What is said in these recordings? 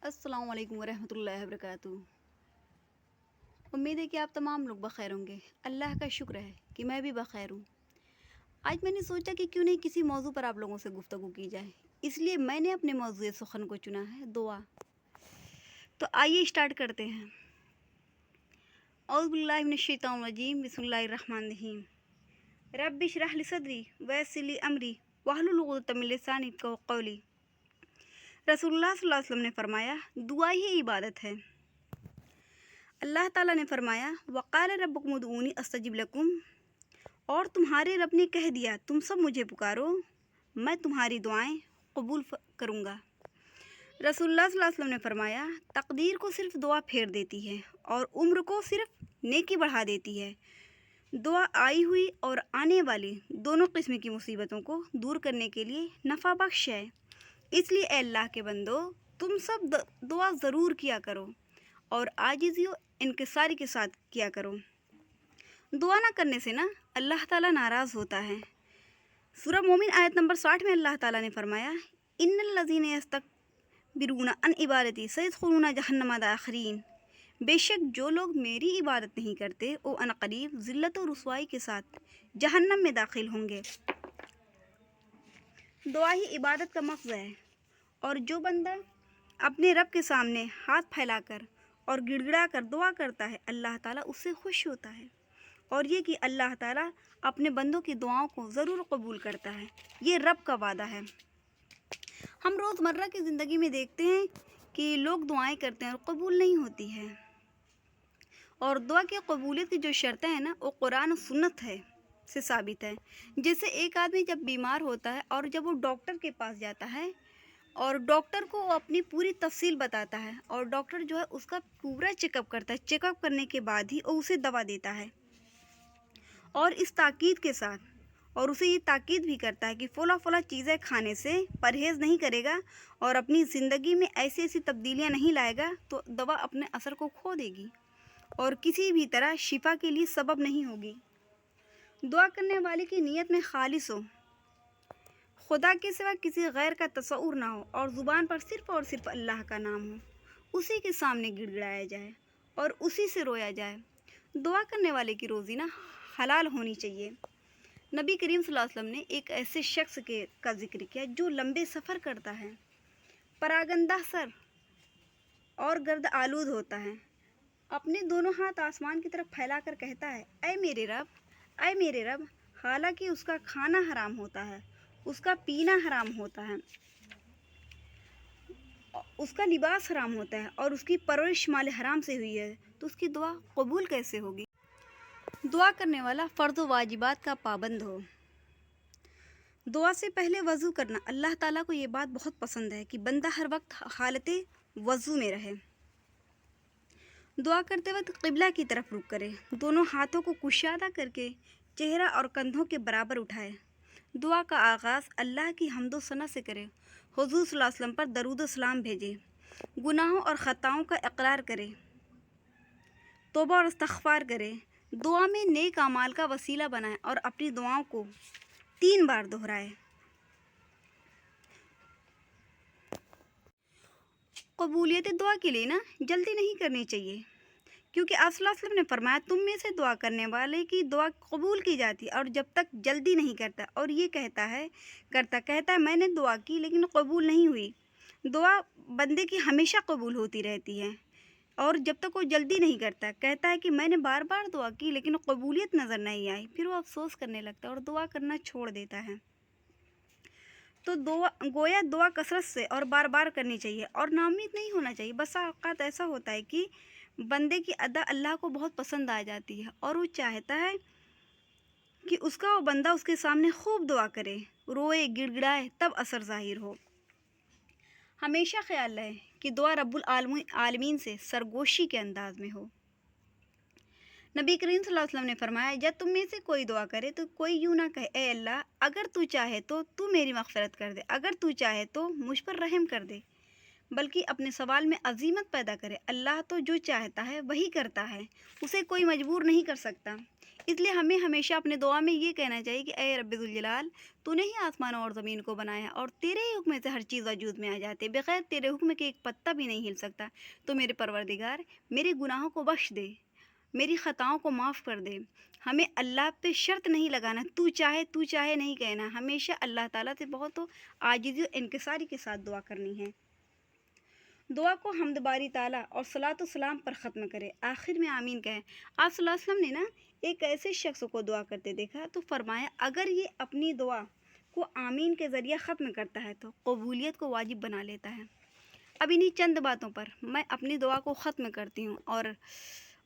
अस्सलाम वालेकुम वरहमतुल्लाहि वबरकातुहू। उम्मीद है कि आप तमाम लोग बखैर होंगे। अल्लाह का शुक्र है कि मैं भी बखैर हूँ। आज मैंने सोचा कि क्यों नहीं किसी मौजू पर आप लोगों से गुफ्तगू की जाए, इसलिए मैंने अपने मौजूद सुखन को चुना है, दुआ। तो आइए स्टार्ट करते हैं। औज़ु बिल्लाहि मिनश शैतानिर रजीम, बिस्मिल्लाहिर रहमानिर रहीम। रब्बि इश्रह ली सदरी वयस्सिर ली अमरी वहलुल उक़दतम मिन लिसानी यफ़क़हू क़ौली। रसूलुल्लाह सल्लल्लाहु अलैहि वसल्लम ने फरमाया, दुआ ही इबादत है। अल्लाह ताला ने फरमाया, वक़ाल रब्बुकुम उदऊनी अस्तजिब लकुम, और तुम्हारे रब ने कह दिया, तुम सब मुझे पुकारो, मैं तुम्हारी दुआएं कबूल करूँगा। रसूलुल्लाह सल्लल्लाहु अलैहि वसल्लम ने फरमाया, तकदीर को सिर्फ दुआ फेर देती है और उम्र को सिर्फ नेकी बढ़ा देती है। दुआ आई हुई और आने वाली दोनों किस्म की मुसीबतों को दूर करने के लिए नफ़ा बख्श है। इसलिए ए अल्लाह के बंदो, तुम सब दुआ ज़रूर किया करो और आजिज़ी और इनकिसारी के साथ किया करो। दुआ ना करने से ना अल्लाह ताला नाराज़ होता है। सूरह मोमिन आयत नंबर 60 में अल्लाह ताला ने फरमाया, इन्नल लज़ीना यस्तकबिरूना अन इबादती सयदखुलूना जहन्नम दाखिरीन। बेशक जो लोग मेरी इबादत नहीं करते वो अनक़रीब ज़िल्लत और रुसवाई के साथ जहन्नम में दाखिल होंगे। दुआ ही इबादत का मक़सद है, और जो बंदा अपने रब के सामने हाथ फैलाकर और गिड़गिड़ा कर दुआ करता है, अल्लाह ताला उससे खुश होता है, और ये कि अल्लाह ताला अपने बंदों की दुआओं को ज़रूर कबूल करता है। ये रब का वादा है। हम रोज़मर्रा की ज़िंदगी में देखते हैं कि लोग दुआएं करते हैं और कबूल नहीं होती है। और दुआ की कबूलियत की जो शर्तें हैं ना, वो कुरान और सुन्नत है से साबित है। जैसे एक आदमी जब बीमार होता है और जब वो डॉक्टर के पास जाता है और डॉक्टर को अपनी पूरी तफसील बताता है, और डॉक्टर जो है उसका पूरा चेकअप करता है, चेकअप करने के बाद ही वो उसे दवा देता है, और इस ताकीद के साथ, और उसे ये ताकीद भी करता है कि फ़ला फ़ला चीज़ें खाने से परहेज़ नहीं करेगा और अपनी ज़िंदगी में ऐसी ऐसी तब्दीलियाँ नहीं लाएगा तो दवा अपने असर को खो देगी और किसी भी तरह शिफा के लिए सबब नहीं होगी। दुआ करने वाले की नीयत में खालिस हो, खुदा के सिवा किसी गैर का तसव्वुर ना हो, और ज़ुबान पर सिर्फ़ और सिर्फ अल्लाह का नाम हो, उसी के सामने गिड़गिड़ाया जाए और उसी से रोया जाए। दुआ करने वाले की रोज़ी ना हलाल होनी चाहिए। नबी करीम सल्लल्लाहु अलैहि वसल्लम ने एक ऐसे शख्स का जिक्र किया जो लंबे सफ़र करता है, परागंदा सर और गर्द आलूद होता है, अपने दोनों हाथ आसमान की तरफ फैलाकर कहता है, ऐ मेरे रब, ऐ मेरे रब। हालांकि उसका खाना हराम होता है, उसका पीना हराम होता है, उसका लिबास हराम होता है और उसकी परवरिश माल हराम से हुई है, तो उसकी दुआ कबूल कैसे होगी। दुआ करने वाला फ़र्ज़ व वाजिबात का पाबंद हो। दुआ से पहले वज़ू करना, अल्लाह ताला को ये बात बहुत पसंद है कि बंदा हर वक्त हालते वज़ू में रहे। दुआ करते वक्त क़िबला की तरफ रुख करे, दोनों हाथों को कुशादा करके चेहरा और कंधों के बराबर उठाए। दुआ का आगाज़ अल्लाह की हम्दो सना से करे, हुज़ूर सल्लल्लाहु अलैहि वसल्लम पर दरूद व सलाम भेजे, गुनाहों और ख़ताओं का इक़रार करे, तौबा और इस्तिग़फ़ार करे, दुआ में नेक अमाल का वसीला बनाए और अपनी दुआओं को 3 बार दोहराए। कबूलियत दुआ के लिए ना जल्दी नहीं करनी चाहिए, क्योंकि आप सल्लल्लाहु अलैहि वसल्लम ने फरमाया, तुम में से दुआ करने वाले की दुआ कबूल की जाती है और जब तक जल्दी नहीं करता, और ये कहता है मैंने दुआ की लेकिन कबूल नहीं हुई। दुआ बंदे की हमेशा कबूल होती रहती है, और जब तक वो जल्दी नहीं करता, कहता है कि मैंने बार बार दुआ की लेकिन कबूलियत नज़र नहीं आई, फिर वो अफसोस करने लगता है और दुआ करना छोड़ देता है। तो गोया दुआ कसरत से और बार बार करनी चाहिए और नाउम्मीद नहीं होना चाहिए। बस औक़ात ऐसा होता है कि बंदे की अदा अल्लाह को बहुत पसंद आ जाती है और वो चाहता है कि उसका वो बंदा उसके सामने खूब दुआ करे, रोए, गिड़गिड़ाए, तब असर ज़ाहिर हो। हमेशा ख्याल रहे कि दुआ रब्बुल आलमीन से सरगोशी के अंदाज में हो। नबी करीम सल्लल्लाहु अलैहि वसल्लम ने फरमाया, जब तुम में से कोई दुआ करे तो कोई यूँ ना कहे, ए अल्लाह, अगर तू चाहे तो तू मेरी मग़फ़िरत कर दे, अगर तू चाहे तो मुझ पर रहम कर दे, बल्कि अपने सवाल में अजीमत पैदा करे। अल्लाह तो जो चाहता है वही करता है, उसे कोई मजबूर नहीं कर सकता। इसलिए हमें हमेशा अपने दुआ में ये कहना चाहिए कि ए रब्बे जुल जलाल, तूने ही आसमानों और ज़मीन को बनाया और तेरे ही हुक्म से हर चीज़ वजूद में आ जाती है, बग़ैर तेरे हुक्म के एक पत्ता भी नहीं हिल सकता। तो मेरे परवरदिगार, मेरे गुनाहों को बख्श दे, मेरी ख़ताओं को माफ़ कर दे। हमें अल्लाह पे शर्त नहीं लगाना, तू चाहे नहीं कहना। हमेशा अल्लाह ताला से बहुत आजिज़ी और इनकिसारी के साथ दुआ करनी है। दुआ को हम्द बारी ताला और सलात व सलाम पर ख़त्म करें, आखिर में आमीन कहें। आप सल्लल्लाहु अलैहि वसल्लम ने ना एक ऐसे शख्स को दुआ करते देखा तो फरमाया, अगर ये अपनी दुआ को आमीन के ज़रिए ख़त्म करता है तो कबूलियत को वाजिब बना लेता है। अब इन्हीं चंद बातों पर मैं अपनी दुआ को ख़त्म करती हूँ और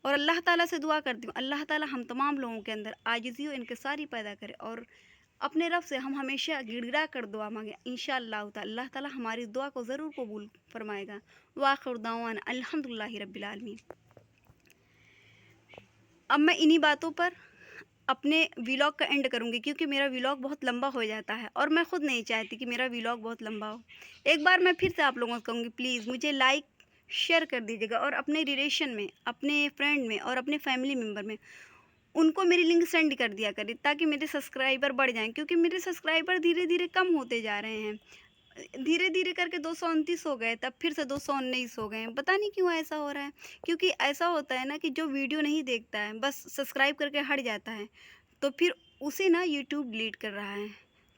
अल्लाह ताला से दुआ करती हूँ, अल्लाह ताला हम तमाम लोगों के अंदर आजिज़ी और इनकिसारी पैदा करे और अपने रब से हम हमेशा गिड़गिड़ा कर दुआ मांगे। इंशाअल्लाह ताला अल्लाह ताला हमारी दुआ को ज़रूर कबूल फरमाएगा। वाखिर दावाना अल्हम्दुलिल्लाहि रब्बिल आलमीन। अब मैं इन्हीं बातों पर अपने व्लॉग का एंड करूँगी, क्योंकि मेरा व्लॉग बहुत लंबा हो जाता है और मैं ख़ुद नहीं चाहती कि मेरा व्लॉग बहुत लंबा हो। एक बार मैं फिर से आप लोगों से कहूँगी, प्लीज़ मुझे लाइक शेयर कर दीजिएगा और अपने रिलेशन में, अपने फ्रेंड में और अपने फैमिली मेम्बर में उनको मेरी लिंक सेंड कर दिया करें, ताकि मेरे सब्सक्राइबर बढ़ जाएँ, क्योंकि मेरे सब्सक्राइबर धीरे धीरे कम होते जा रहे हैं। धीरे धीरे करके 229 हो गए, तब फिर से 219 हो गए हैं। पता नहीं क्यों ऐसा हो रहा है, क्योंकि ऐसा होता है ना कि जो वीडियो नहीं देखता है, बस सब्सक्राइब करके हट जाता है, तो फिर उसे ना यूट्यूब डिलीट कर रहा है।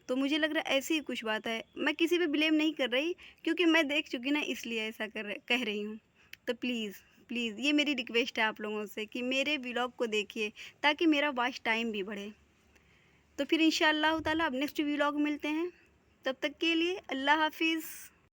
तो मुझे लग रहा है ऐसी ही कुछ बात है। मैं किसी पे ब्लेम नहीं कर रही, क्योंकि मैं देख चुकी ना, इसलिए ऐसा कह रही हूँ। तो प्लीज़ ये मेरी रिक्वेस्ट है आप लोगों से कि मेरे व्लॉग को देखिए, ताकि मेरा वॉच टाइम भी बढ़े। तो फिर इंशाअल्लाह ताला अब नेक्स्ट व्लॉग मिलते हैं। तब तक के लिए अल्लाह हाफिज़।